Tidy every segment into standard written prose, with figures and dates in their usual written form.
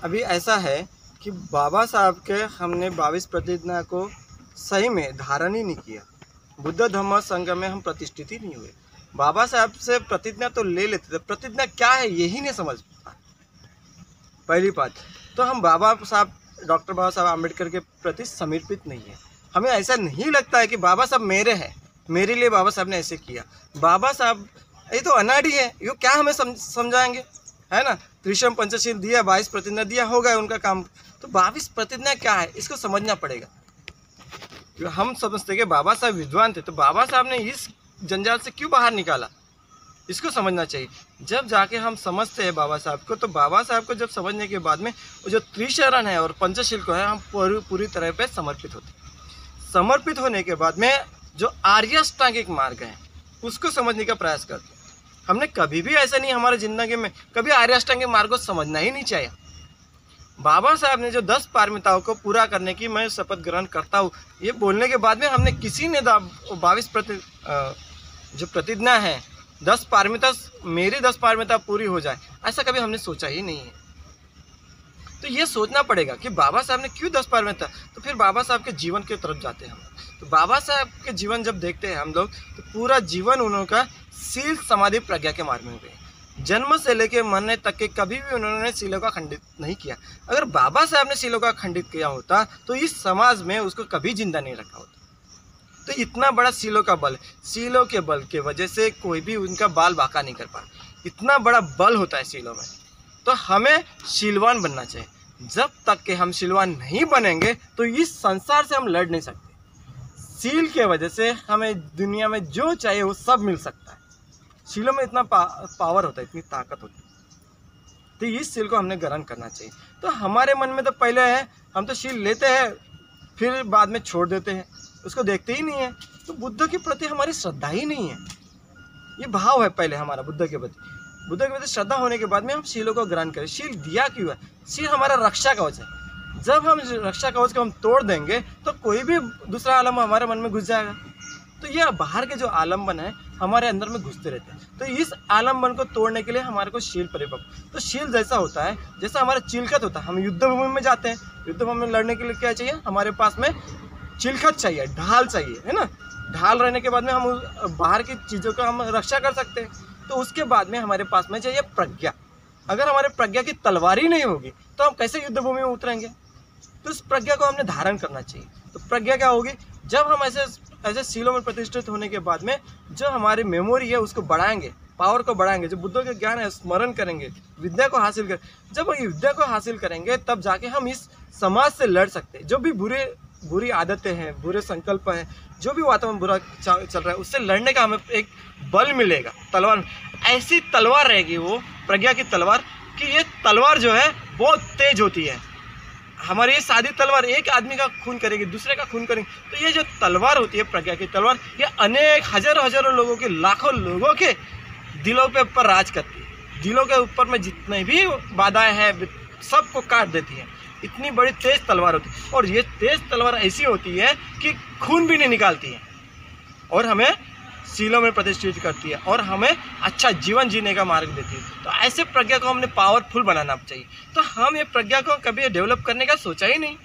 अभी ऐसा है कि बाबा साहब के हमने 22 प्रतिज्ञा को सही में धारण ही नहीं किया। बुद्ध धम्म संघ में हम प्रतिष्ठित ही नहीं हुए। बाबा साहब से प्रतिज्ञा तो ले लेते थे, प्रतिज्ञा क्या है यही नहीं समझ पाए। पहली बात तो हम बाबा साहब डॉक्टर बाबा साहब आम्बेडकर के प्रति समर्पित नहीं है। हमें ऐसा नहीं लगता है कि बाबा साहब मेरे हैं, मेरे लिए बाबा साहब ने ऐसे किया। बाबा साहब ये तो अनाड़ी है, ये क्या हमें समझाएंगे, है ना। त्रिशम पंचशील दिया, 22 प्रतिज्ञा दिया, हो गया उनका काम। तो 22 प्रतिज्ञा क्या है इसको समझना पड़ेगा। हम समझते कि बाबा साहब विद्वान थे, तो बाबा साहब ने इस जंजाल से क्यों बाहर निकाला, इसको समझना चाहिए। जब जाके हम समझते हैं बाबा साहब को, तो बाबा साहब को जब समझने के बाद में वो जो त्रिशरण है और पंचशील को है, हम पूरी तरह पे समर्पित होते हैं। समर्पित होने के बाद में जो आर्य अष्टांगिक मार्ग है उसको समझने का प्रयास करते हैं। हमने कभी भी ऐसा नहीं, हमारे जिंदगी में कभी आर्य अष्टांगिक मार्ग को समझना ही नहीं चाहिए। बाबा साहब ने जो 10 पारमिताओं को पूरा करने की मैं शपथ ग्रहण करता हूँ, ये बोलने के बाद में हमने किसी ने 22 जो प्रतिज्ञा है 10 पारमिता, मेरी 10 पारमिता पूरी हो जाए, ऐसा कभी हमने सोचा ही नहीं है। तो ये सोचना पड़ेगा कि बाबा साहब ने क्यों 10 पारमिता। तो फिर बाबा साहब के जीवन की तरफ जाते हैं हम। तो बाबा साहब के जीवन जब देखते हैं हम लोग, तो पूरा जीवन उनका शील समाधि प्रज्ञा के मार्ग में हुए। जन्म से लेकर मरने तक के कभी भी उन्होंने शीलों का खंडित नहीं किया। अगर बाबा साहब ने शीलों का खंडित किया होता तो इस समाज में उसको कभी जिंदा नहीं रखा होता। तो इतना बड़ा शीलों का बल, शीलों के बल के वजह से कोई भी उनका बाल बांका नहीं कर पाए। इतना बड़ा बल होता है शीलों में। तो हमें शीलवान बनना चाहिए। जब तक कि हम शीलवान नहीं बनेंगे तो इस संसार से हम लड़ नहीं सकते। शील के वजह से हमें दुनिया में जो चाहिए वो सब मिल सकता है। शीलों में इतना पावर होता है, इतनी ताकत होती है। तो इस शील को हमने ग्रहण करना चाहिए। तो हमारे मन में तो पहले है, हम तो शील लेते हैं फिर बाद में छोड़ देते हैं, उसको देखते ही नहीं है। तो बुद्ध के प्रति हमारी श्रद्धा ही नहीं है। ये भाव है पहले हमारा बुद्ध के प्रति। बुद्ध के प्रति श्रद्धा होने के बाद में हम शीलों को ग्रहण करें। शील दिया क्यों है? शील हमारा रक्षा कवच है। जब हम रक्षा कवच को हम तोड़ देंगे तो कोई भी दूसरा आलम हमारे मन में घुस जाएगा। तो ये बाहर के जो आलम्बन है हमारे अंदर में घुसते रहते हैं। तो इस आलम्बन को तोड़ने के लिए हमारे को शील परिपक्व। तो शील जैसा होता है जैसा हमारा चिलखत होता है। हम युद्ध भूमि में जाते हैं, युद्ध भूमि में लड़ने के लिए क्या चाहिए? हमारे पास में चिलखत चाहिए, ढाल चाहिए, है ना। ढाल रहने के बाद में हम बाहर की चीज़ों का हम रक्षा कर सकते हैं। तो उसके बाद में हमारे पास में चाहिए प्रज्ञा। अगर हमारे प्रज्ञा की तलवार ही नहीं होगी तो हम कैसे युद्ध भूमि में उतरेंगे? तो इस प्रज्ञा को हमने धारण करना चाहिए। तो प्रज्ञा क्या होगी? जब हम ऐसे शीलों में प्रतिष्ठित होने के बाद में जो हमारी मेमोरी है उसको बढ़ाएंगे, पावर को बढ़ाएंगे, जो बुद्धों के ज्ञान है स्मरण करेंगे, विद्या को हासिल करें। जब हम विद्या को हासिल करेंगे तब जाके हम इस समाज से लड़ सकते हैं। जो भी बुरी आदतें हैं, बुरे संकल्प हैं, जो भी वातावरण बुरा चल रहा है उससे लड़ने का हमें एक बल मिलेगा। तलवार ऐसी तलवार रहेगी वो प्रज्ञा की तलवार कि ये तलवार जो है बहुत तेज होती है। हमारी ये सादी तलवार एक आदमी का खून करेगी, दूसरे का खून करेगी। तो ये जो तलवार होती है प्रज्ञा की तलवार, ये अनेक हजारों लोगों के, लाखों लोगों के दिलों पे ऊपर राज करती है। दिलों के ऊपर में जितने भी बाधाएं हैं सबको काट देती है। इतनी बड़ी तेज तलवार होती है। और ये तेज तलवार ऐसी होती है कि खून भी नहीं निकालती है और हमें शीलों में प्रतिष्ठित करती है और हमें अच्छा जीवन जीने का मार्ग देती है। तो ऐसे प्रज्ञा को हमने पावरफुल बनाना चाहिए। तो हम ये प्रज्ञा को कभी डेवलप करने का सोचा ही नहीं।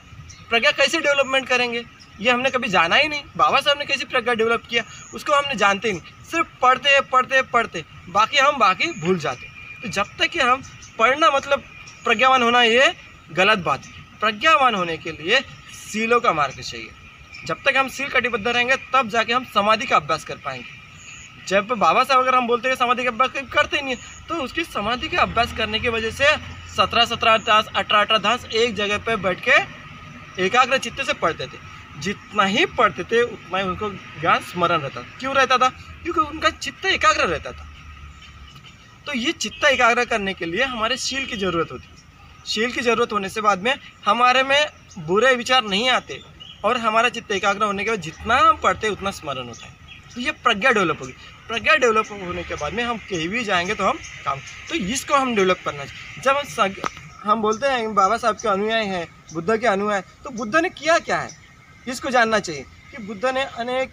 प्रज्ञा कैसे डेवलपमेंट करेंगे ये हमने कभी जाना ही नहीं। बाबा साहब ने कैसी प्रज्ञा डेवलप किया उसको हमने जानते ही नहीं। सिर्फ पढ़ते बाकी भूल जाते। तो जब तक कि हम पढ़ना मतलब प्रज्ञावान होना ये गलत बात है। प्रज्ञावान होने के लिए शीलों का मार्ग चाहिए। जब तक हम शील कटिबद्ध रहेंगे तब जाके हम समाधि का अभ्यास कर पाएंगे। जब बाबा साहब अगर हम बोलते हैं समाधि का अभ्यास करते ही नहीं है तो उसकी समाधि का अभ्यास करने की वजह से 17 तास 18 तास एक जगह पे बैठ के एकाग्र चित्त से पढ़ते थे। जितना ही पढ़ते थे उतना ही उनको ज्ञान स्मरण रहता। क्यों रहता था? क्योंकि उनका चित्त एकाग्र रहता था। तो ये चित्त एकाग्र करने के लिए हमारे शील की ज़रूरत होती है। शील की ज़रूरत होने से बाद में हमारे में बुरे विचार नहीं आते और हमारा चित्त एकाग्र होने के बाद जितना हम पढ़ते उतना स्मरण होता है। तो ये प्रज्ञा डेवलप होगी। प्रज्ञा डेवलप होने के बाद में हम कहीं भी जाएंगे तो हम काम, तो इसको हम डेवलप करना चाहिए। जब हम बोलते हैं बाबा साहब के अनुयायी हैं, बुद्ध के अनुयायी, तो बुद्ध ने किया क्या है इसको जानना चाहिए। कि बुद्ध ने अनेक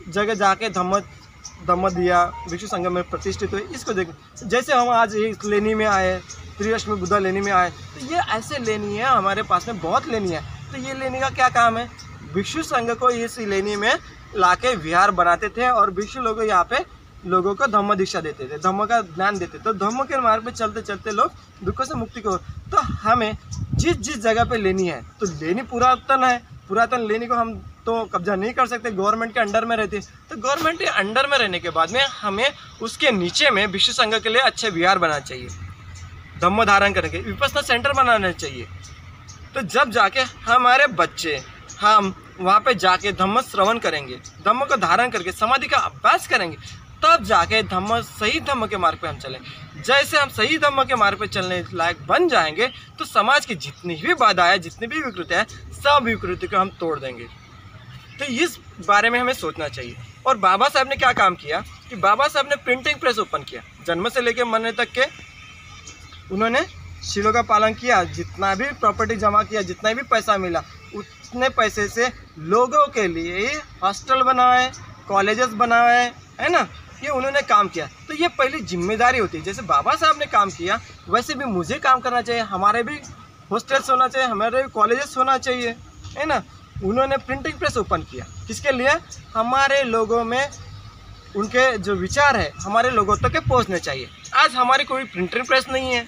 जगह जाके धम्म दिया, भिक्षु संघ में प्रतिष्ठित हुए। इसको देख, जैसे हम आज लेनी में आए, त्रिअष्टमी बुद्धा लेनी में आए, तो ये ऐसे लेनी है, हमारे पास में बहुत लेनी है। तो ये लेनी का क्या काम है? भिक्षु संघ को इस लेनी में लाके विहार बनाते थे और भिक्षु लोग यहाँ पे लोगों को धम्म दीक्षा देते थे, धम्म का ज्ञान देते थे। तो धम्म के मार्ग पे चलते चलते लोग दुखों से मुक्ति को, तो हमें जिस जिस जगह पे लेनी है, तो लेनी पुरातन है, पुरातन लेनी को हम तो कब्जा नहीं कर सकते, गवर्नमेंट के अंडर में रहती है। तो गवर्नमेंट के अंडर में रहने के बाद में हमें उसके नीचे में विश्व संघ के लिए अच्छे विहार बनाना चाहिए, धम्म धारण करने के विपस्सना सेंटर बनाना चाहिए। तो जब जाके हमारे बच्चे हम वहाँ पे जाके धम्म श्रवण करेंगे, धम्म को धारण करके समाधि का अभ्यास करेंगे, तब जाके धम्म सही धम्म के मार्ग पे हम चलें। जैसे हम सही धम्म के मार्ग पे चलने लायक बन जाएंगे, तो समाज की जितनी भी बाधाएं, जितनी भी विकृतियाँ हैं, सब विकृति को हम तोड़ देंगे। तो इस बारे में हमें सोचना चाहिए। और बाबा साहब ने क्या काम किया कि बाबा साहब ने प्रिंटिंग प्रेस ओपन किया, जन्म से लेकर मरने तक के उन्होंने शीलों का पालन किया। जितना भी प्रॉपर्टी जमा किया, जितना भी पैसा मिला, उतने पैसे से लोगों के लिए हॉस्टल बनाए, कॉलेजेस बनाए, है ना, ये उन्होंने काम किया। तो ये पहली जिम्मेदारी होती है। जैसे बाबा साहब ने काम किया, वैसे भी मुझे काम करना चाहिए। हमारे भी हॉस्टल्स होना चाहिए, हमारे भी कॉलेजेस होना चाहिए, है ना। उन्होंने प्रिंटिंग प्रेस ओपन किया, किसके लिए? हमारे लोगों में उनके जो विचार है हमारे लोगों तक पहुँचने चाहिए। आज हमारी कोई प्रिंटिंग प्रेस नहीं है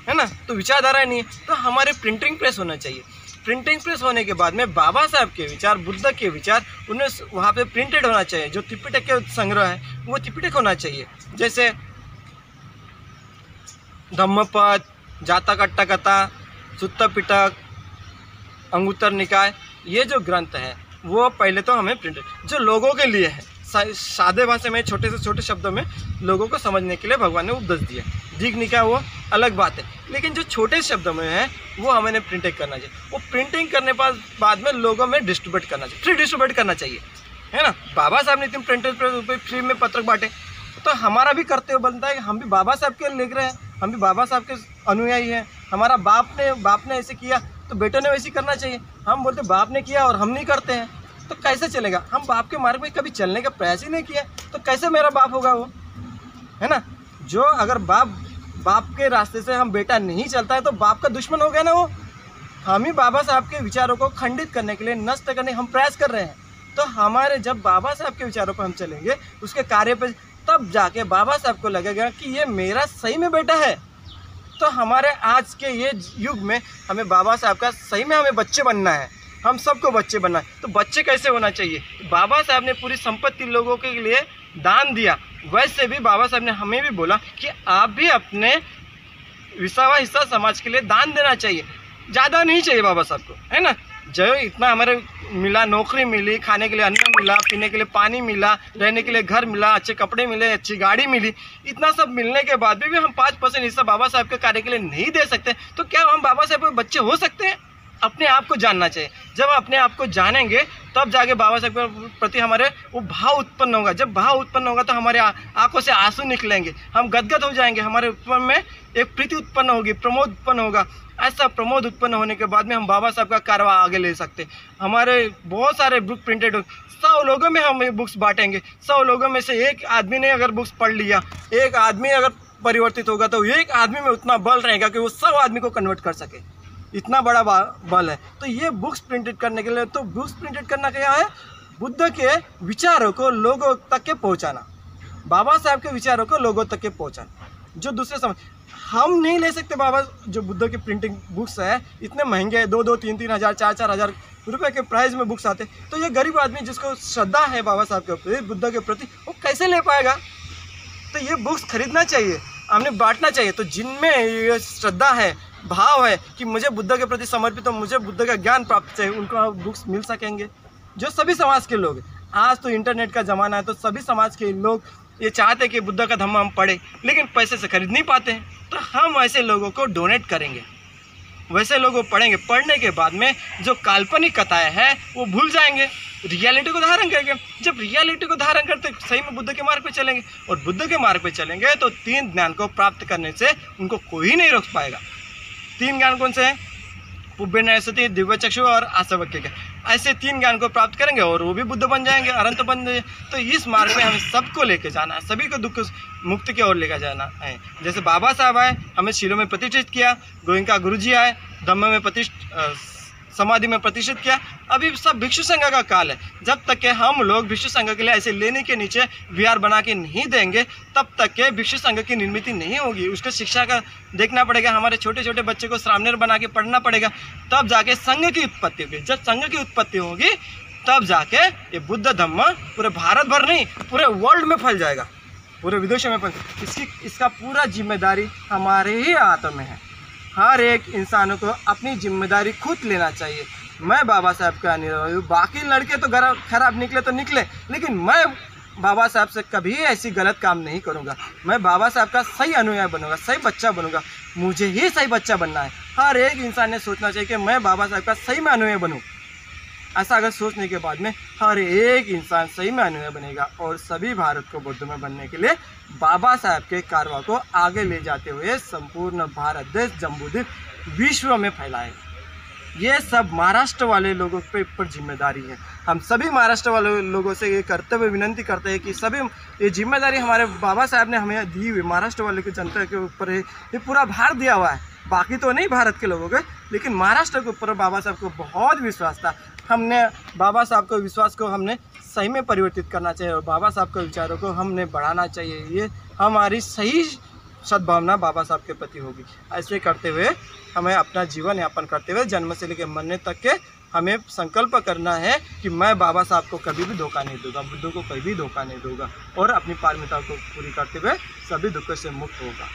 ना, तो विचारधारा नहीं है, तो हमारे प्रिंटिंग प्रेस होना चाहिए। प्रिंटिंग प्रेस होने के बाद में बाबा साहब के विचार, बुद्ध के विचार, उन्हें वहाँ पे प्रिंटेड होना चाहिए। जो त्रिपिटक के संग्रह है वो त्रिपिटक होना चाहिए। जैसे धम्मपद, जातक कथा, सुत्त पिटक, अंगुत्तर निकाय, ये जो ग्रंथ है वो पहले तो हमें प्रिंटेड, जो लोगों के लिए है, सादे भाषा में, छोटे से छोटे शब्दों में लोगों को समझने के लिए भगवान ने उपदेश दिया। दीघ निकाय वो अलग बात है, लेकिन जो छोटे शब्दों में है वो हमें प्रिंटिंग करना चाहिए। वो प्रिंटिंग करने बाद में लोगों में डिस्ट्रीब्यूट करना चाहिए, फ्री डिस्ट्रीब्यूट करना चाहिए, है ना। बाबा साहब ने इतने प्रिंटेड फ्री में पत्रक बांटे, तो हमारा भी कर्तव्य बनता है कि हम भी बाबा साहब के लिख रहे हैं, हम भी बाबा साहब के अनुयायी हैं। हमारा बाप ने ऐसे किया तो बेटे ने वैसे करना चाहिए। हम बोलते बाप ने किया और हम नहीं करते हैं, तो कैसे चलेगा? हम बाप के मार्ग में कभी चलने का प्रयास ही नहीं किया, तो कैसे मेरा बाप होगा वो, है ना। जो अगर बाप के रास्ते से हम बेटा नहीं चलता है तो बाप का दुश्मन हो गया ना वो। हम ही बाबा साहब के विचारों को खंडित करने के लिए, नष्ट करने हम प्रयास कर रहे हैं। तो हमारे जब बाबा साहब के विचारों पर हम चलेंगे, उसके कार्य पे, तब जाके बाबा साहब को लगेगा कि ये मेरा सही में बेटा है। तो हमारे आज के ये युग में हमें बाबा साहब का सही में हमें बच्चे बनना है, हम सबको बच्चे बनना है। तो बच्चे कैसे होना चाहिए? बाबा साहब ने पूरी संपत्ति लोगों के लिए दान दिया, वैसे भी बाबा साहब ने हमें भी बोला कि आप भी अपने विसावा हिस्सा समाज के लिए दान देना चाहिए। ज़्यादा नहीं चाहिए बाबा साहब को, है ना। जो इतना हमारे मिला, नौकरी मिली, खाने के लिए अन्न मिला, पीने के लिए पानी मिला, रहने के लिए घर मिला, अच्छे कपड़े मिले, अच्छी गाड़ी मिली, इतना सब मिलने के बाद भी हम 5% हिस्सा बाबा साहब के कार्य के लिए नहीं दे सकते, तो क्या हम बाबा साहब के बच्चे हो सकते हैं? अपने आप को जानना चाहिए। जब अपने आप को जानेंगे तब जाके बाबा साहब के प्रति हमारे वो भाव उत्पन्न होगा। जब भाव उत्पन्न होगा तो हमारे आंखों से आंसू निकलेंगे, हम गदगद हो जाएंगे, हमारे उत्पन्न में एक प्रीति उत्पन्न होगी, प्रमोद उत्पन्न होगा। ऐसा प्रमोद उत्पन्न होने के बाद में हम बाबा साहब का कारवा आगे ले सकते। हमारे बहुत सारे बुक प्रिंटेड, 100 लोगों में हम बुक्स बांटेंगे, 100 लोगों में से एक आदमी ने अगर बुक्स पढ़ लिया, एक आदमी अगर परिवर्तित होगा, तो एक आदमी में उतना बल रहेगा कि वो 100 आदमी को कन्वर्ट कर सके। इतना बड़ा बल है। तो ये बुक्स प्रिंटेड करने के लिए, तो बुक्स प्रिंटेड करना क्या है? बुद्ध के विचारों को लोगों तक के पहुंचाना, बाबा साहब के विचारों को लोगों तक के पहुंचाना, जो दूसरे समझ। हम नहीं ले सकते बाबा, जो बुद्ध की प्रिंटिंग बुक्स है इतने महंगे हैं, 2-2, 3-3 हज़ार, 4-4 हज़ार रुपये के प्राइस में बुक्स आते। तो ये गरीब आदमी जिसको श्रद्धा है बाबा साहब के प्रति, बुद्ध के प्रति, वो कैसे ले पाएगा? तो ये बुक्स खरीदना चाहिए, हमने बांटना चाहिए। तो जिनमें ये श्रद्धा है, भाव है कि मुझे बुद्ध के प्रति समर्पित हो, मुझे बुद्ध का ज्ञान प्राप्त चाहिए, उनको बुक्स मिल सकेंगे। जो सभी समाज के लोग, आज तो इंटरनेट का ज़माना है, तो सभी समाज के लोग ये चाहते हैं कि बुद्ध का धम्म हम पढ़ें, लेकिन पैसे से खरीद नहीं पाते हैं। तो हम ऐसे लोगों को डोनेट करेंगे, वैसे लोग वो पढ़ेंगे। पढ़ने के बाद में जो काल्पनिक कथाएं हैं वो भूल जाएंगे, रियलिटी को धारण करेंगे। जब रियलिटी को धारण करते सही में बुद्ध के मार्ग पे चलेंगे, और बुद्ध के मार्ग पे चलेंगे तो 3 ज्ञान को प्राप्त करने से उनको कोई नहीं रोक पाएगा। 3 ज्ञान कौन से हैं? पुब्बे नयसति, दिव्य चक्षु और आसवक्य के। ऐसे 3 ज्ञान को प्राप्त करेंगे और वो भी बुद्ध बन जाएंगे, अनंत बन जाएंगे। तो इस मार्ग में हमें सबको लेके जाना है, सभी को दुख मुक्ति की ओर लेकर जाना है। जैसे बाबा साहब आए, हमें शीलों में प्रतिष्ठित किया, गोयनका गुरु जी आए, धम्म में समाधि में प्रतिष्ठित किया। अभी सब भिक्षु संघ का काल है। जब तक के हम लोग भिक्षु संघ के लिए ऐसे लेने के नीचे विहार बना के नहीं देंगे, तब तक के भिक्षु संघ की निर्मित नहीं होगी। उसके शिक्षा का देखना पड़ेगा, हमारे छोटे छोटे बच्चे को श्रामणेर बना के पढ़ना पड़ेगा, तब जाके संघ की उत्पत्ति होगी। जब संघ की उत्पत्ति होगी तब जाके ये बुद्ध धम्म पूरे भारत भर नहीं, पूरे वर्ल्ड में फैल जाएगा, पूरे विदेशों में फैल। इसका पूरा जिम्मेदारी हमारे ही हाथों में है। हर एक इंसान को अपनी जिम्मेदारी खुद लेना चाहिए। मैं बाबा साहब का अनुयायी हूँ, बाकी लड़के तो खराब निकले तो निकले, लेकिन मैं बाबा साहब से कभी ऐसी गलत काम नहीं करूँगा। मैं बाबा साहब का सही अनुयायी बनूंगा, सही बच्चा बनूंगा। मुझे ही सही बच्चा बनना है। हर एक इंसान ने सोचना चाहिए कि मैं बाबा साहब का सही में अनुयायी बनूँ। ऐसा अगर सोचने के बाद में हर एक इंसान सही में अनुयायी बनेगा और सभी भारत को बुद्ध में बनने के लिए बाबा साहब के कारवा को आगे ले जाते हुए संपूर्ण भारत देश, जम्बूद्वीप, विश्व में फैलाएगा। ये सब महाराष्ट्र वाले लोगों पे ऊपर जिम्मेदारी है। हम सभी महाराष्ट्र वाले लोगों से ये करते हुए विनती करते हैं कि सभी ये जिम्मेदारी हमारे बाबा साहब ने हमें दी हुई, महाराष्ट्र वाले की जनता के ऊपर है। ये पूरा भार दिया हुआ है, बाकी तो नहीं भारत के लोगों के, लेकिन महाराष्ट्र के ऊपर बाबा साहब को बहुत विश्वास था। हमने बाबा साहब को विश्वास को हमने सही में परिवर्तित करना चाहिए और बाबा साहब के विचारों को हमने बढ़ाना चाहिए। ये हमारी सही सद्भावना बाबा साहब के प्रति होगी। ऐसे करते हुए हमें अपना जीवन यापन करते हुए जन्म से लेकर मरने तक के हमें संकल्प करना है कि मैं बाबा साहब को कभी भी धोखा नहीं दूंगा, बुद्ध को कभी भी धोखा नहीं दूंगा और अपनी पारमिता को पूरी करते हुए सभी दुखों से मुक्त होगा।